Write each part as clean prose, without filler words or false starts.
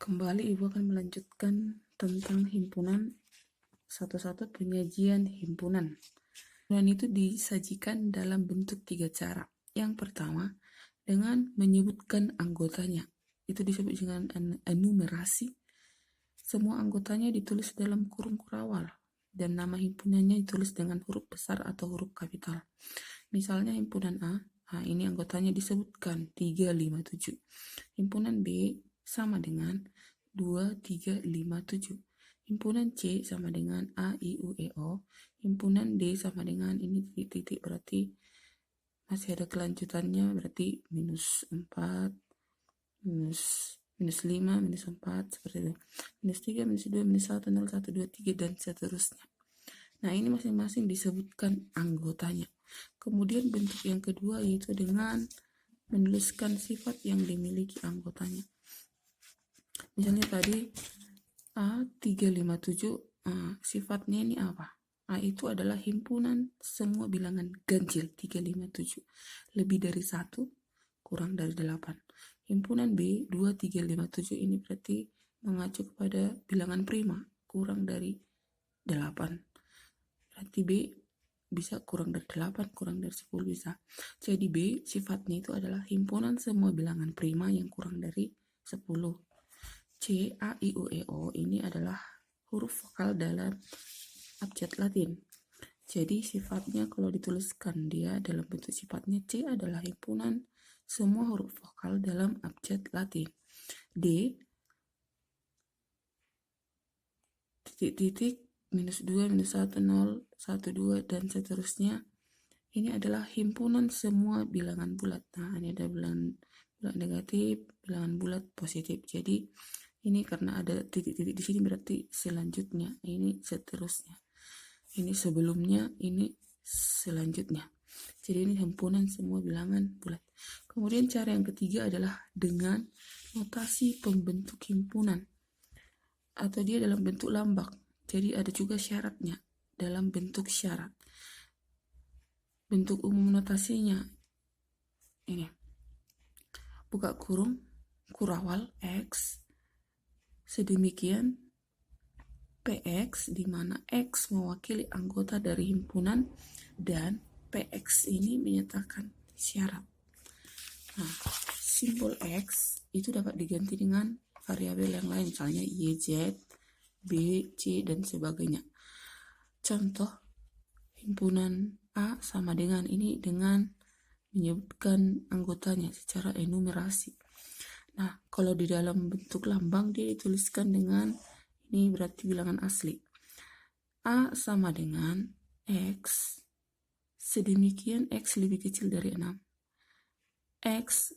Kembali Ibu akan melanjutkan tentang himpunan satu-satu penyajian himpunan. Himpunan itu disajikan dalam bentuk 3 cara. Yang pertama, dengan menyebutkan anggotanya. Itu disebut dengan enumerasi. Semua anggotanya ditulis dalam kurung kurawal dan nama himpunannya ditulis dengan huruf besar atau huruf kapital. Misalnya himpunan A, ini anggotanya disebutkan 357. Himpunan B sama dengan 2357. Himpunan C sama dengan A, I, U, E, O. Himpunan D sama dengan ini titik-titik berarti masih ada kelanjutannya, berarti minus 4, minus 5, minus 4, seperti itu. Minus 3, minus 2, minus 1, 0, 1, 2, 3, dan seterusnya. Nah, ini masing-masing disebutkan anggotanya. Kemudian bentuk yang kedua yaitu dengan menuliskan sifat yang dimiliki anggotanya. Misalnya tadi A357, sifatnya ini apa? A itu adalah himpunan semua bilangan ganjil 357. Lebih dari 1, kurang dari 8. Himpunan B 2357 ini berarti mengacu kepada bilangan prima, kurang dari 8. Berarti B bisa kurang dari 8, kurang dari 10 bisa. Jadi B sifatnya itu adalah himpunan semua bilangan prima yang kurang dari 10. C, A, I, U, E, O ini adalah huruf vokal dalam abjad Latin. Jadi sifatnya kalau dituliskan dia dalam bentuk sifatnya C adalah himpunan semua huruf vokal dalam abjad Latin. D, titik-titik, minus 2, minus 1, 0, 1, 2, dan seterusnya. Ini adalah himpunan semua bilangan bulat. Nah, ini ada bilangan negatif, bilangan bulat, positif. Jadi ini karena ada titik-titik di sini berarti selanjutnya, ini seterusnya. Ini sebelumnya, ini selanjutnya. Jadi ini himpunan semua bilangan bulat. Kemudian cara yang ketiga adalah dengan notasi pembentuk himpunan. Atau dia dalam bentuk lambak. Jadi ada juga syaratnya dalam bentuk syarat. Bentuk umum notasinya ini. Buka kurung, kurawal X. Sedemikian PX di mana X mewakili anggota dari himpunan dan PX ini menyatakan syarat. Nah, simbol X itu dapat diganti dengan variabel yang lain, misalnya Y, Z, B, C, dan sebagainya. Contoh, himpunan A sama dengan ini dengan menyebutkan anggotanya secara enumerasi. Nah, kalau di dalam bentuk lambang dia dituliskan dengan ini berarti bilangan asli. A sama dengan X, sedemikian X lebih kecil dari 6. X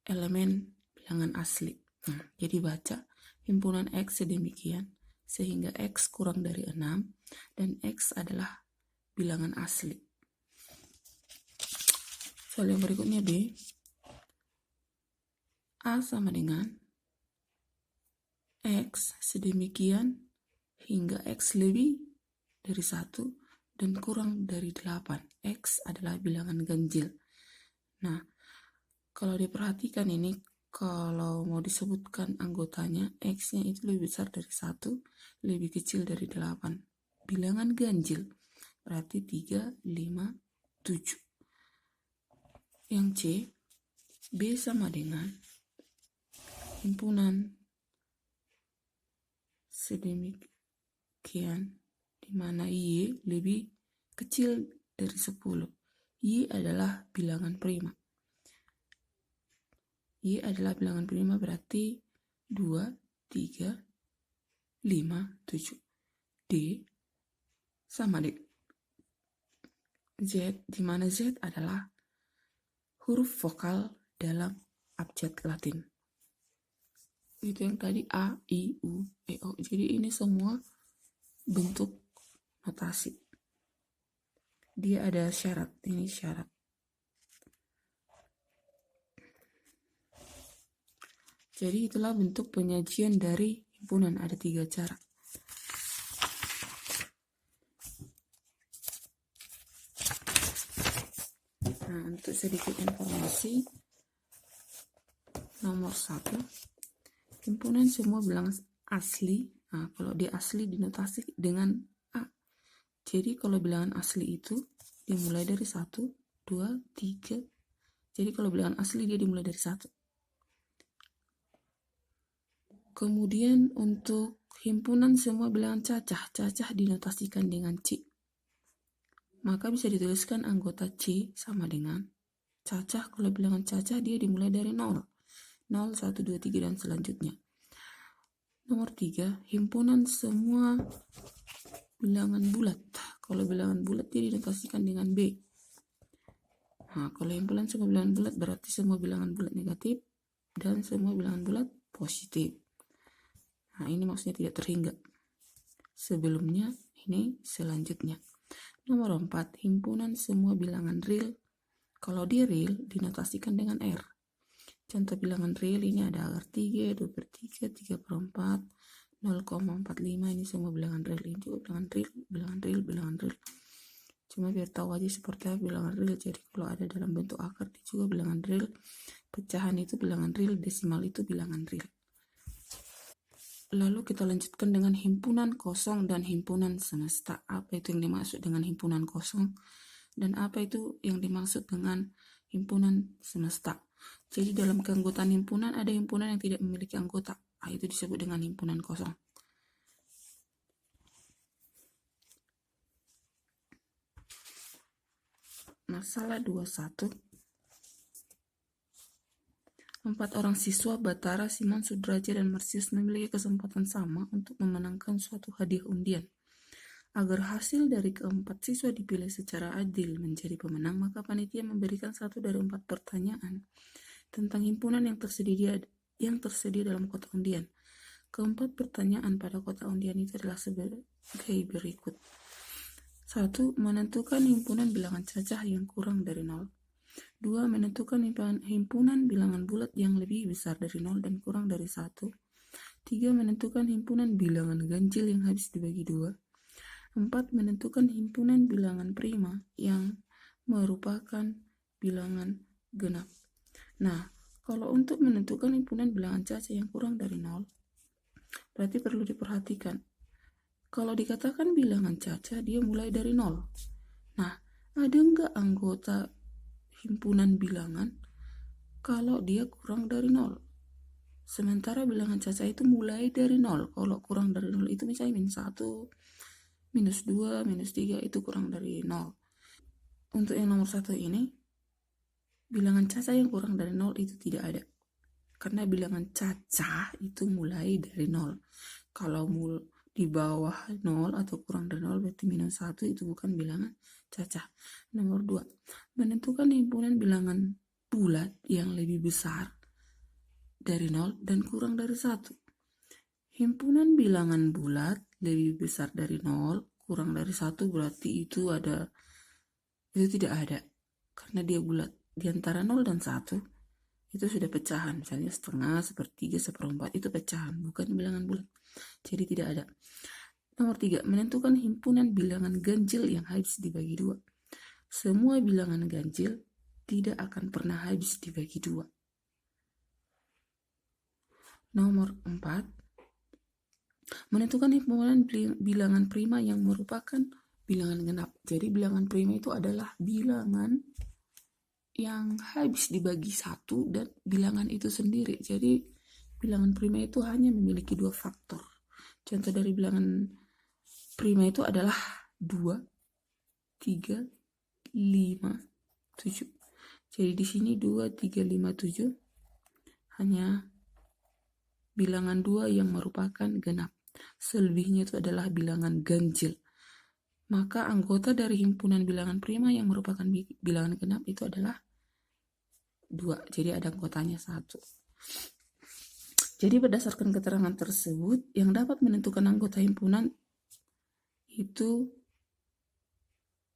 elemen bilangan asli. Nah, jadi baca himpunan X sedemikian sehingga X kurang dari 6 dan X adalah bilangan asli. Soal yang berikutnya B. A sama dengan X sedemikian hingga X lebih dari 1 dan kurang dari 8. X adalah bilangan ganjil. Nah, kalau diperhatikan ini, kalau mau disebutkan anggotanya, X-nya itu lebih besar dari 1, lebih kecil dari 8. Bilangan ganjil, berarti 3, 5, 7. Yang C, B sama dengan himpunan sedemikian di mana Y lebih kecil dari 10. Y adalah bilangan prima. Y adalah bilangan prima berarti 2, 3, 5, 7. D sama dengan Z di mana Z adalah huruf vokal dalam abjad Latin. Itu yang tadi A, I, U, E, O. Jadi ini semua bentuk notasi. Dia ada syarat. Ini syarat. Jadi itulah bentuk penyajian dari himpunan. Ada 3 cara. Nah, untuk sedikit informasi, nomor 1, himpunan semua bilangan asli. Nah, kalau dia asli dinotasi dengan A. Jadi kalau bilangan asli itu dimulai dari 1, 2, 3. Jadi kalau bilangan asli dia dimulai dari 1. Kemudian untuk himpunan semua bilangan cacah dinotasikan dengan C. Maka bisa dituliskan anggota C sama dengan cacah. Kalau bilangan cacah dia dimulai dari 0. 0, 1, 2, 3 dan selanjutnya. Nomor 3, himpunan semua bilangan bulat. Kalau bilangan bulat dia dinotasikan dengan B. Nah, kalau himpunan semua bilangan bulat berarti semua bilangan bulat negatif dan semua bilangan bulat positif. Nah, ini maksudnya tidak terhingga. Sebelumnya, ini selanjutnya. Nomor 4, himpunan semua bilangan real. Kalau di real dinotasikan dengan R. Contoh bilangan real ini ada R3, 2/3, 3/4, 0,45. Ini semua bilangan real. Ini juga bilangan real. Cuma biar tahu aja seperti apa bilangan real. Jadi kalau ada dalam bentuk akar itu juga bilangan real. Pecahan itu bilangan real, desimal itu bilangan real. Lalu kita lanjutkan dengan himpunan kosong dan himpunan semesta. Apa itu yang dimaksud dengan himpunan kosong? Dan apa itu yang dimaksud dengan himpunan semesta? Jadi dalam keanggotaan himpunan ada himpunan yang tidak memiliki anggota. Itu disebut dengan himpunan kosong. Masalah 21. 4 orang siswa Batara, Simon, Sudraja, dan Marsius memiliki kesempatan sama untuk memenangkan suatu hadiah undian. Agar hasil dari keempat siswa dipilih secara adil menjadi pemenang, maka panitia memberikan 1 dari 4 pertanyaan tentang himpunan yang tersedia dalam kotak undian. Keempat pertanyaan pada kotak undian itu adalah sebagai berikut. 1. Menentukan himpunan bilangan cacah yang kurang dari 0. 2. Menentukan himpunan bilangan bulat yang lebih besar dari 0 dan kurang dari 1. 3. Menentukan himpunan bilangan ganjil yang habis dibagi 2. 4. Menentukan himpunan bilangan prima yang merupakan bilangan genap. Nah, kalau untuk menentukan himpunan bilangan cacah yang kurang dari 0, berarti perlu diperhatikan. Kalau dikatakan bilangan cacah, dia mulai dari 0. Nah, ada nggak anggota himpunan bilangan kalau dia kurang dari 0? Sementara bilangan cacah itu mulai dari 0. Kalau kurang dari 0 itu misalnya -1, -2, -3 itu kurang dari 0. Untuk yang nomor 1 ini, bilangan cacah yang kurang dari 0 itu tidak ada. Karena bilangan cacah itu mulai dari 0. Kalau di bawah 0 atau kurang dari 0 berarti -1 itu bukan bilangan cacah. Nomor 2, menentukan himpunan bilangan bulat yang lebih besar dari 0 dan kurang dari 1. Himpunan bilangan bulat lebih besar dari 0, kurang dari 1 berarti itu tidak ada. Karena dia bulat. Di antara 0 dan 1 itu sudah pecahan. Misalnya setengah, 1/3, 1/4 itu pecahan, bukan bilangan bulat. Jadi tidak ada. Nomor 3, menentukan himpunan bilangan ganjil yang habis dibagi 2. Semua bilangan ganjil tidak akan pernah habis dibagi 2. Nomor 4, menentukan himpunan bilangan prima yang merupakan bilangan genap. Jadi bilangan prima itu adalah bilangan yang habis dibagi 1 dan bilangan itu sendiri. Jadi bilangan prima itu hanya memiliki 2 faktor. Contoh dari bilangan prima itu adalah 2, 3, 5, 7. Jadi di sini 2, 3, 5, 7 hanya bilangan 2 yang merupakan genap. Selebihnya itu adalah bilangan ganjil. Maka anggota dari himpunan bilangan prima yang merupakan bilangan genap itu adalah 2. Jadi ada anggotanya 1. Jadi berdasarkan keterangan tersebut, yang dapat menentukan anggota himpunan itu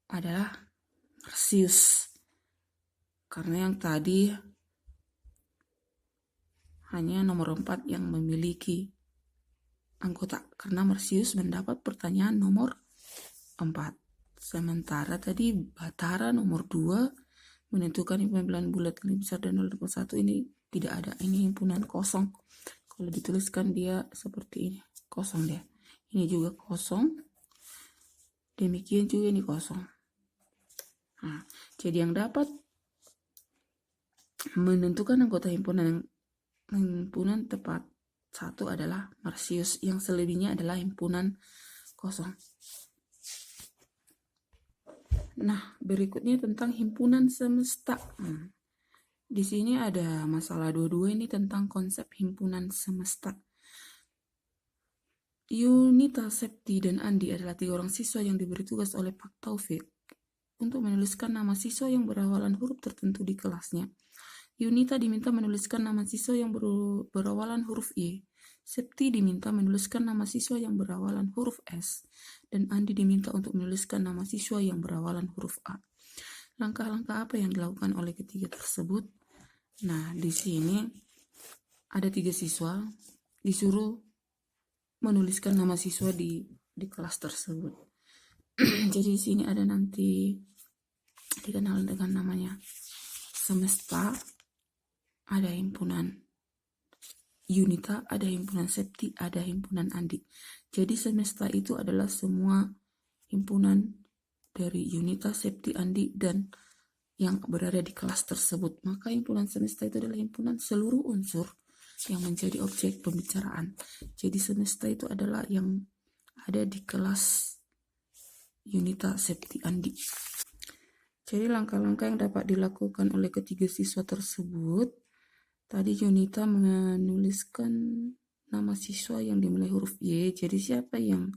adalah Marsius. Karena yang tadi hanya nomor 4 yang memiliki anggota. Karena Marsius mendapat pertanyaan nomor 4. Sementara tadi Batara nomor 2 menentukan himpunan bilangan bulat lebih besar dari 0 dan 1 ini tidak ada. Ini himpunan kosong. Kalau dituliskan dia seperti ini, kosong dia. Ini juga kosong. Demikian juga ini kosong. Nah, jadi yang dapat menentukan anggota himpunan tepat satu adalah Marsius, yang selebihnya adalah himpunan kosong. Nah, berikutnya tentang himpunan semesta. Di sini ada masalah dua-dua ini tentang konsep himpunan semesta. Yunita, Septi, dan Andi adalah 3 orang siswa yang diberi tugas oleh Pak Taufik untuk menuliskan nama siswa yang berawalan huruf tertentu di kelasnya. Yunita diminta menuliskan nama siswa yang berawalan huruf Y. Septi diminta menuliskan nama siswa yang berawalan huruf S. Dan Andi diminta untuk menuliskan nama siswa yang berawalan huruf A. Langkah-langkah apa yang dilakukan oleh ketiga tersebut? Nah, di sini ada 3 siswa disuruh menuliskan nama siswa di kelas tersebut. Jadi di sini ada nanti dikenal dengan namanya semesta, ada himpunan Yunita, ada himpunan Septi, ada himpunan Andi. Jadi semesta itu adalah semua himpunan dari Yunita, Septi, Andi, dan yang berada di kelas tersebut. Maka himpunan semesta itu adalah himpunan seluruh unsur yang menjadi objek pembicaraan. Jadi semesta itu adalah yang ada di kelas Yunita, Septi, Andi. Jadi langkah-langkah yang dapat dilakukan oleh ketiga siswa tersebut. Tadi Yunita menuliskan nama siswa yang dimulai huruf Y. Jadi siapa yang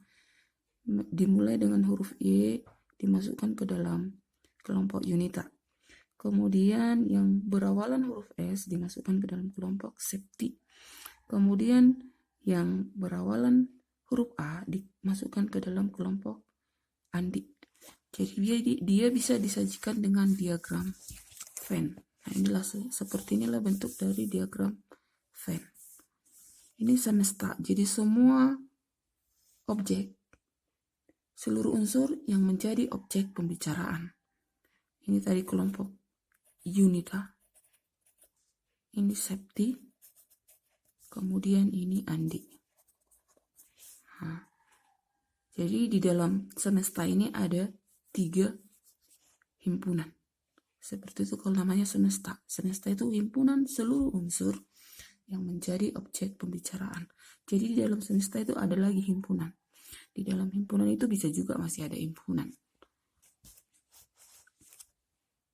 dimulai dengan huruf Y dimasukkan ke dalam kelompok Yunita. Kemudian yang berawalan huruf S dimasukkan ke dalam kelompok Septi. Kemudian yang berawalan huruf A dimasukkan ke dalam kelompok Andi. Jadi dia bisa disajikan dengan diagram Venn. Nah, inilah seperti inilah bentuk dari diagram Venn. Ini semesta. Jadi semua objek, seluruh unsur yang menjadi objek pembicaraan. Ini tadi kelompok Yunita, ini Septi, kemudian ini Andi. Nah, jadi di dalam semesta ini ada 3 himpunan. Seperti itu kalau namanya semesta. Semesta itu himpunan seluruh unsur yang menjadi objek pembicaraan. Jadi di dalam semesta itu ada lagi himpunan. Di dalam himpunan itu bisa juga masih ada himpunan.